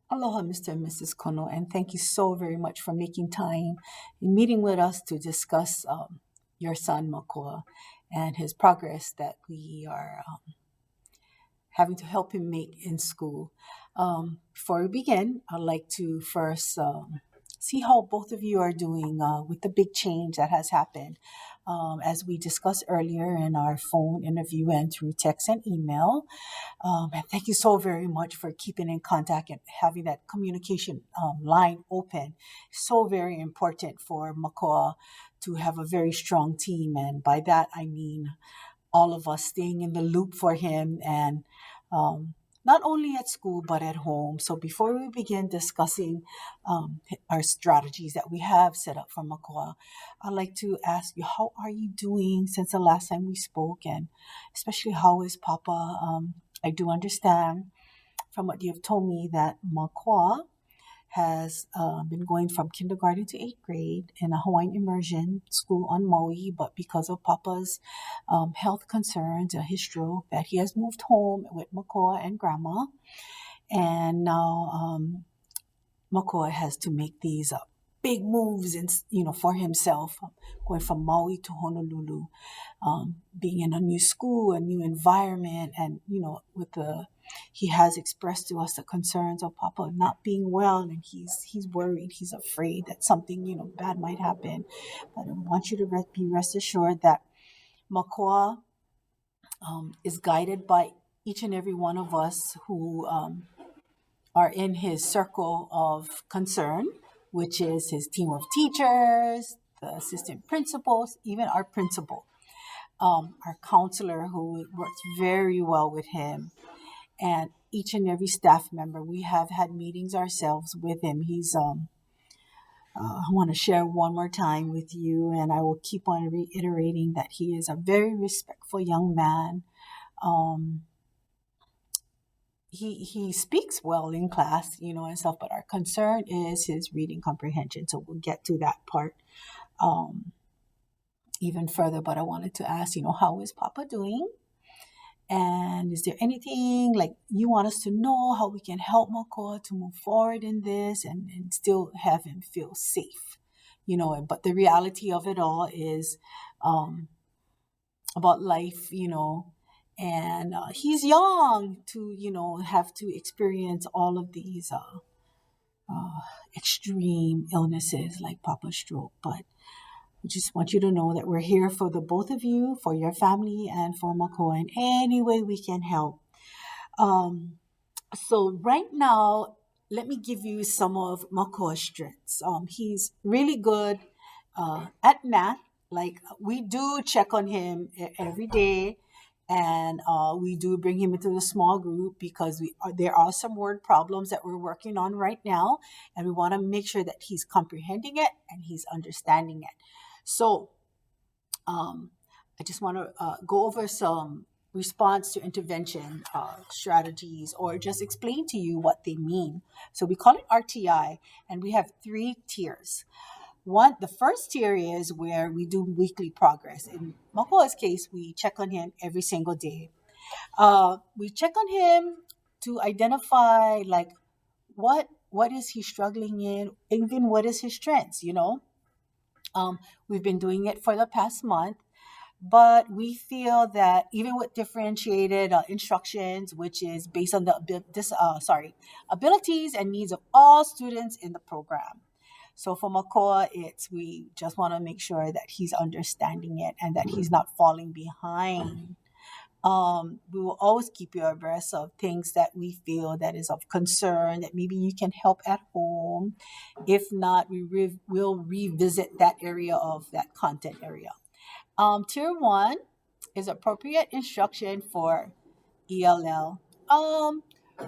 Aloha, Mr. and Mrs. Kono, and thank you so very much for making time and meeting with us to discuss your son, Makoa, and his progress that we are having to help him make in school. Before we begin, I'd like to first see how both of you are doing with the big change that has happened. As we discussed earlier in our phone interview and through text and email. And thank you so very much for keeping in contact and having that communication line open. So very important for Makoa to have a very strong team. And by that, I mean all of us staying in the loop for him and um, not only at school but at home. So before we begin discussing our strategies that we have set up for Makoa, I'd like to ask you, how are you doing since the last time we spoke? And especially, how is Papa? I do understand from what you've told me that Makoa has been going from kindergarten to eighth grade in a Hawaiian immersion school on Maui, but because of Papa's health concerns, his stroke, that he has moved home with Makoa and Grandma, and now Makoa has to make these big moves, for himself, going from Maui to Honolulu, being in a new school, a new environment, and with the he has expressed to us the concerns of Papa not being well, and he's worried, he's afraid that something bad might happen. But I want you to be rest assured that Makoa is guided by each and every one of us who are in his circle of concern, which is his team of teachers, the assistant principals, even our principal, our counselor who works very well with him, and each and every staff member. We have had meetings ourselves with him. I want to share one more time with you, and I will keep on reiterating that he is a very respectful young man. Um, he speaks well in class, and stuff, but our concern is his reading comprehension. So we'll get to that part um, even further. But I wanted to ask, how is Papa doing? And is there anything like you want us to know how we can help Makoa to move forward in this and still have him feel safe? But the reality of it all is um, about life, and he's young to, have to experience all of these uh, extreme illnesses like Papa stroke. But we just want you to know that we're here for the both of you, for your family, and for Makoa in any way we can help. Um, so right now, let me give you some of Makoa's strengths. He's really good at math. Like we do check on him every day, and we do bring him into the small group because there are some word problems that we're working on right now, and we want to make sure that he's comprehending it and he's understanding it. So um, I just want to go over some response to intervention strategies or just explain to you what they mean. So we call it RTI, and we have three tiers. The first tier is where we do weekly progress. In Makoa's case, we check on him every single day. We check on him to identify like what is he struggling in, even what is his strengths. We've been doing it for the past month, but we feel that even with differentiated instructions, which is based on the abilities and needs of all students in the program. So for Makoa, we just want to make sure that he's understanding it and that he's not falling behind. We will always keep you abreast of things that we feel that is of concern that maybe you can help at home. If not, we'll revisit that area of that content area. Tier one is appropriate instruction for ELL.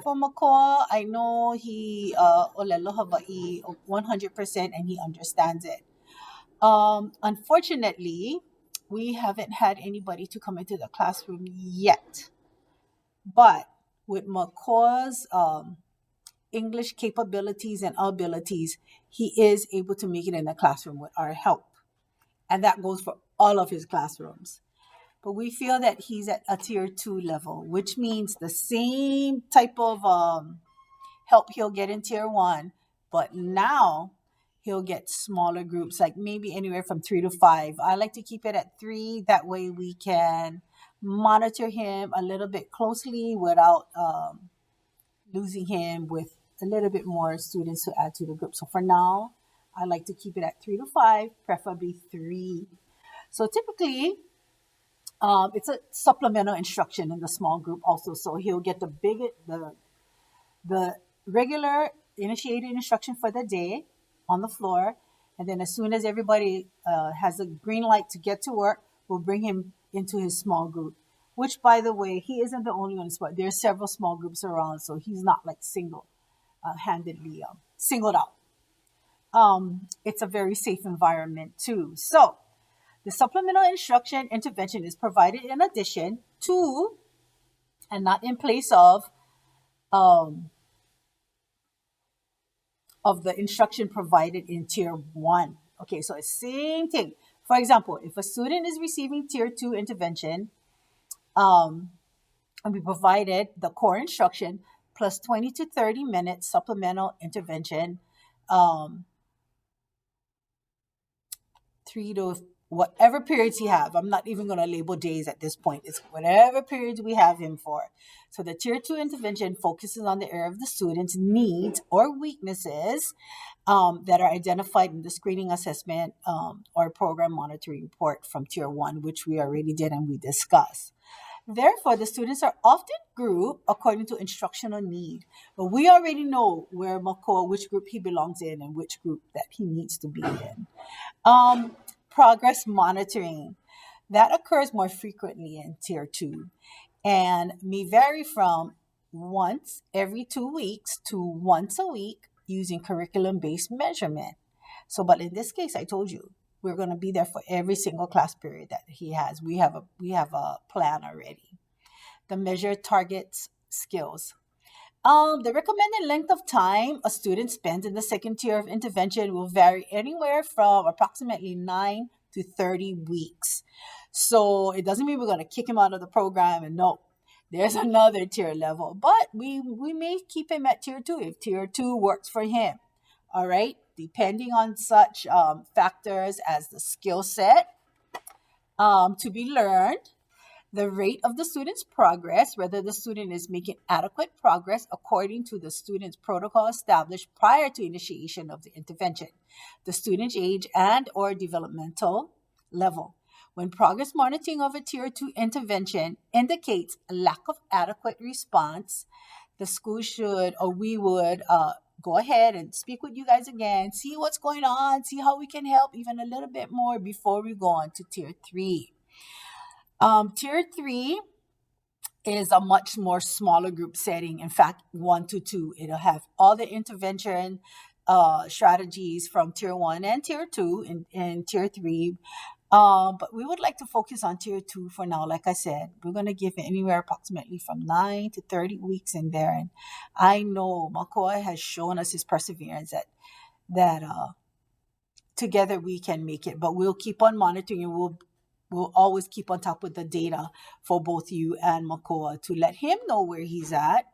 For Makoa, I know he olelo Hawaii 100% and he understands it. Unfortunately, we haven't had anybody to come into the classroom yet. But with Makoa's English capabilities and abilities, he is able to make it in the classroom with our help. And that goes for all of his classrooms. But we feel that he's at a tier two level, which means the same type of help he'll get in tier 1, but now he'll get smaller groups, like maybe anywhere from 3 to 5. I like to keep it at 3. That way we can monitor him a little bit closely without losing him with a little bit more students to add to the group. So for now, I like to keep it at 3 to 5, preferably 3. So typically, it's a supplemental instruction in the small group also. So he'll get the regular initiated instruction for the day on the floor. And then as soon as everybody has a green light to get to work, we'll bring him into his small group. Which, by the way, he isn't the only one. But there's several small groups around, so he's not like single-handedly singled out. It's a very safe environment too. So the supplemental instruction intervention is provided in addition to, and not in place of the instruction provided in tier 1. Okay, so it's same thing. For example, if a student is receiving tier 2 intervention, and we provided the core instruction plus 20 to 30 minutes supplemental intervention, 3 to whatever periods he have. I'm not even going to label days at this point. It's whatever periods we have him for. So the tier 2 intervention focuses on the area of the student's needs or weaknesses that are identified in the screening assessment or program monitoring report from tier 1, which we already did and we discussed. Therefore, the students are often grouped according to instructional need. But we already know where Makoa, which group he belongs in and which group that he needs to be in. Progress monitoring. That occurs more frequently in tier 2 and may vary from once every 2 weeks to once a week using curriculum-based measurement. So, but in this case, I told you, we're going to be there for every single class period that he has. We have a plan already. The measure targets skills. The recommended length of time a student spends in the second tier of intervention will vary anywhere from approximately 9 to 30 weeks. So it doesn't mean we're going to kick him out of the program, and no, there's another tier level. But we may keep him at tier 2 if tier 2 works for him. All right, depending on such factors as the skill set to be learned, the rate of the student's progress, whether the student is making adequate progress according to the student's protocol established prior to initiation of the intervention, the student's age and or developmental level. When progress monitoring of a tier 2 intervention indicates a lack of adequate response, the school should, or we would, go ahead and speak with you guys again, see what's going on, see how we can help even a little bit more before we go on to tier 3. Tier 3 is a much more smaller group setting. In fact, 1 to 2. It'll have all the intervention strategies from tier 1 and tier 2 in tier 3. But we would like to focus on tier 2 for now. Like I said, we're going to give it anywhere approximately from 9 to 30 weeks in there. And I know Makoa has shown us his perseverance that together we can make it. But we'll keep on monitoring, and we'll always keep on top of the data for both you and Makoa to let him know where he's at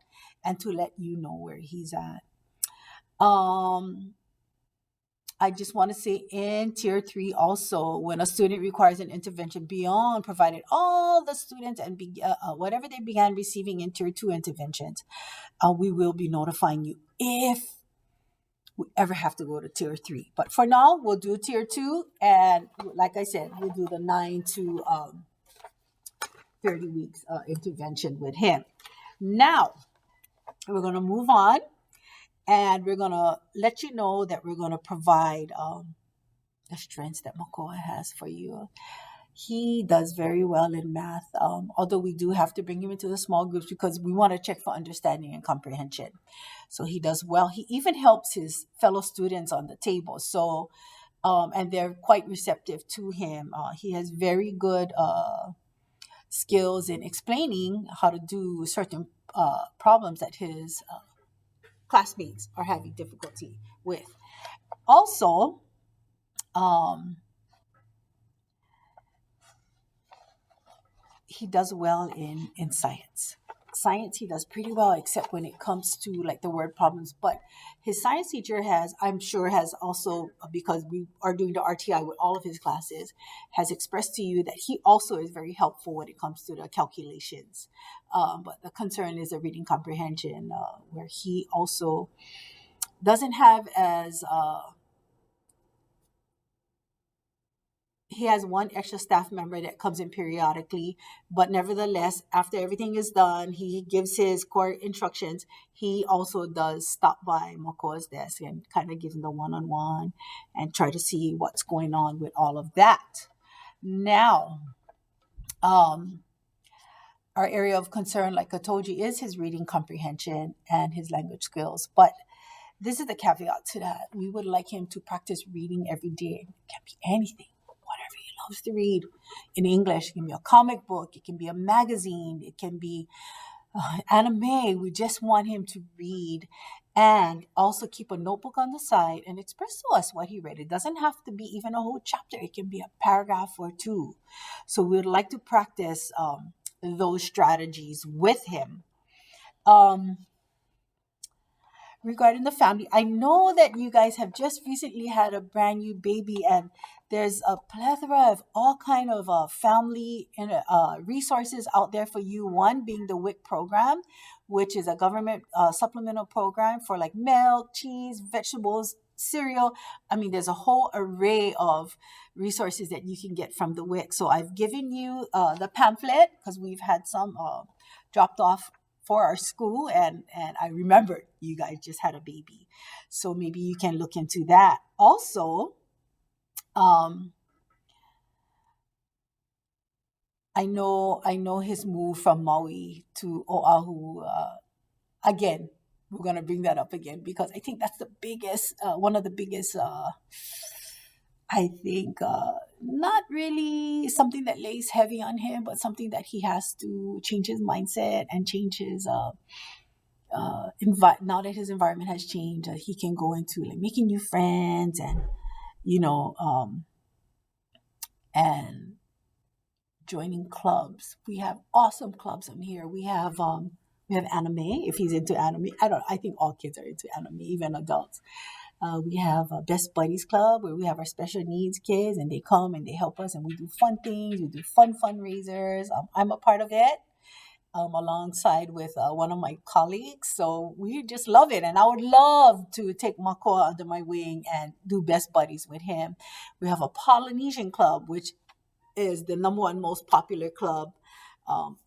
and to let you know where he's at. I just want to say in tier 3 also, when a student requires an intervention beyond provided all the students and whatever they began receiving in tier 2 interventions, we will be notifying you if we ever have to go to tier 3. But for now, we'll do tier 2. And like I said, we'll do the 9 to 30 weeks intervention with him. Now, we're going to move on. And we're going to let you know that we're going to provide the strengths that Makoa has for you. He does very well in math, although we do have to bring him into the small groups because we want to check for understanding and comprehension. So he does well. He even helps his fellow students on the table. So, and they're quite receptive to him. He has very good skills in explaining how to do certain problems that his classmates are having difficulty with. Also, he does well in science. Science he does pretty well, except when it comes to like the word problems. But his science teacher has, I'm sure, has also, because we are doing the RTI with all of his classes, has expressed to you that he also is very helpful when it comes to the calculations. But the concern is the reading comprehension, where he also doesn't have as he has one extra staff member that comes in periodically, but nevertheless, after everything is done, he gives his core instructions. He also does stop by Makoa's desk and kind of give him the one-on-one and try to see what's going on with all of that. Now, um, our area of concern, like I told you, is his reading comprehension and his language skills. But this is the caveat to that. We would like him to practice reading every day. It can be anything, whatever he loves to read in English. It can be a comic book, it can be a magazine, it can be anime. We just want him to read and also keep a notebook on the side and express to us what he read. It doesn't have to be even a whole chapter, it can be a paragraph or two. So we would like to practice those strategies with him. Um, Regarding the family, I know that you guys have just recently had a brand new baby, and there's a plethora of all kind of family and resources out there for you. One being the WIC program, which is a government supplemental program for like milk, cheese, vegetables, cereal. I mean, there's a whole array of resources that you can get from the WIC. So I've given you the pamphlet because we've had some dropped off for our school, and I remembered you guys just had a baby, so maybe you can look into that also. um I know his move from Maui to Oahu. Again, we're going to bring that up again because I think that's the biggest one of the biggest I think not really something that lays heavy on him, but something that he has to change his mindset and change his now that his environment has changed, he can go into like making new friends and you know um, and joining clubs. We have awesome clubs in here. We have anime if he's into anime. I think all kids are into anime, even adults. We have a Best Buddies Club where we have our special needs kids and they come and they help us and we do fun things. We do fun fundraisers. I'm a part of it alongside with one of my colleagues. So we just love it. And I would love to take Makoa under my wing and do Best Buddies with him. We have a Polynesian club, which is the number one most popular club um,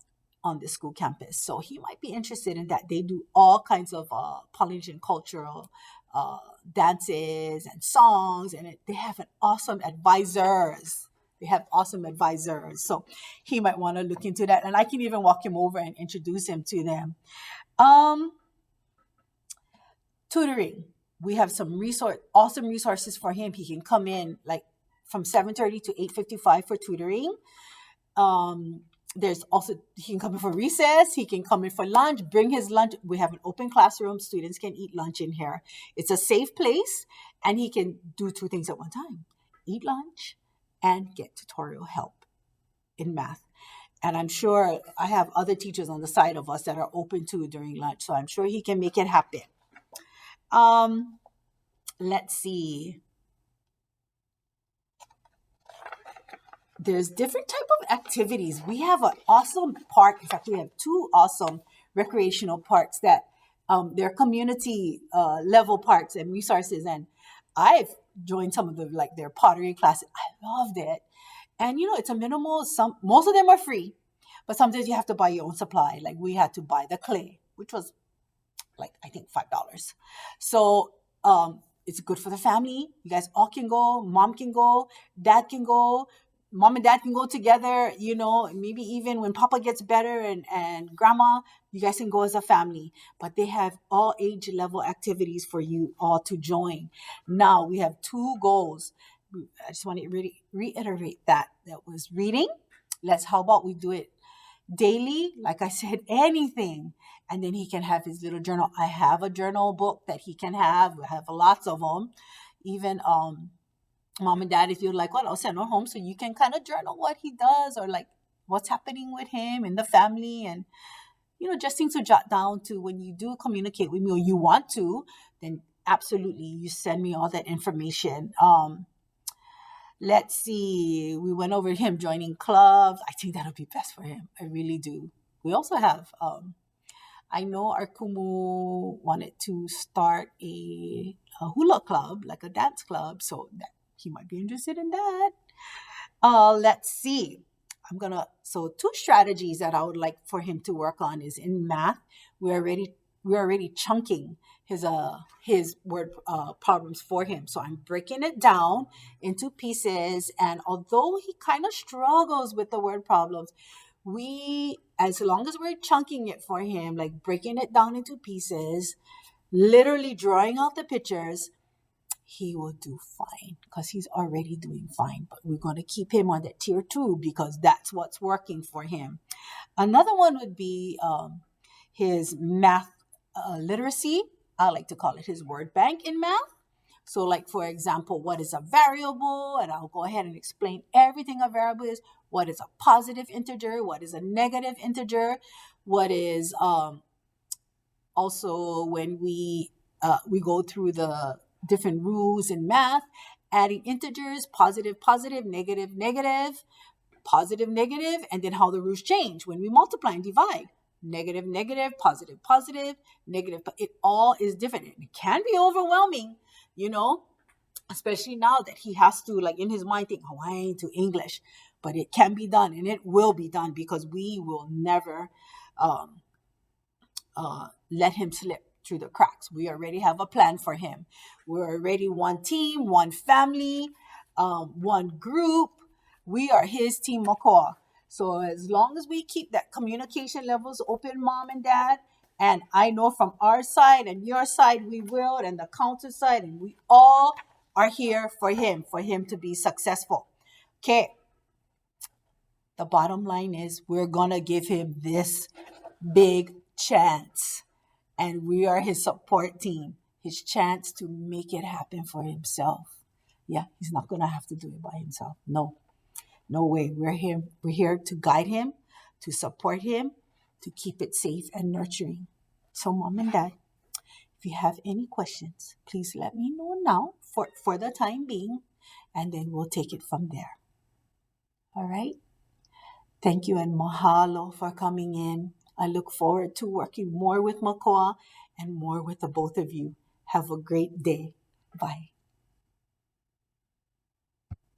on the school campus. So he might be interested in that. They do all kinds of Polynesian cultural dances and songs, and they have an awesome advisors. They have awesome advisors. So he might want to look into that. And I can even walk him over and introduce him to them. Um, Tutoring. We have some awesome resources for him. He can come in like from 7:30 to 8:55 for tutoring. There's also he can come in for recess, he can come in for lunch, bring his lunch. We have an open classroom, students can eat lunch in here. It's a safe place, and he can do two things at one time: eat lunch and get tutorial help in math. And I'm sure I have other teachers on the side of us that are open to during lunch, so I'm sure he can make it happen. um let's see, there's different type of activities. We have an awesome park. In fact, we have two awesome recreational parks that they're community level parks and resources. And I've joined some of the like their pottery classes. I loved it. And it's a minimal. Most of them are free, but sometimes you have to buy your own supply. Like we had to buy the clay, which was like I think $5. So it's good for the family. You guys all can go. Mom can go. Dad can go. Mom and dad can go together. Maybe even when Papa gets better and Grandma, you guys can go as a family. But they have all age level activities for you all to join. Now we have two goals. I just want to really reiterate that. That was reading. How about we do it daily? Like I said, anything. And then he can have his little journal. I have a journal book that he can have. I have lots of them. Even mom and dad, if you're like, well, I'll send her home so you can kind of journal what he does or like what's happening with him and the family. And just things to jot down to when you do communicate with me, or you want to, then absolutely you send me all that information. Let's see. We went over him joining clubs. I think that'll be best for him. I really do. We also have, I know our Kumu wanted to start a hula club, like a dance club, so that he might be interested in that. Let's see. So two strategies that I would like for him to work on is in math. We're already chunking his word problems for him. So I'm breaking it down into pieces. And although he kind of struggles with the word problems, as long as we're chunking it for him, like breaking it down into pieces, literally drawing out the pictures, he will do fine because he's already doing fine. But we're going to keep him on that tier 2 because that's what's working for him. Another one would be his math literacy. I like to call it his word bank in math. So, like, for example, what is a variable? And I'll go ahead and explain everything a variable is. What is a positive integer? What is a negative integer? What is also when we go through the different rules in math, adding integers, positive, positive, negative, negative, positive, negative, and then how the rules change when we multiply and divide. Negative, negative, positive, positive, negative. It all is different. It can be overwhelming, especially now that he has to, like, in his mind, think Hawaiian to English. But it can be done, and it will be done because we will never let him slip through the cracks. We already have a plan for him. We're already one team, one family, one group. We are his team Makoa. So as long as we keep that communication levels open, mom and dad, and I know from our side and your side we will, and the counter side, and we all are here for him to be successful. Okay. The bottom line is we're going to give him this big chance. And we are his support team, his chance to make it happen for himself. Yeah, he's not going to have to do it by himself. No way. We're here to guide him, to support him, to keep it safe and nurturing. So, mom and dad, if you have any questions, please let me know now for the time being, and then we'll take it from there. All right? Thank you and mahalo for coming in. I look forward to working more with Makoa and more with the both of you. Have a great day. Bye.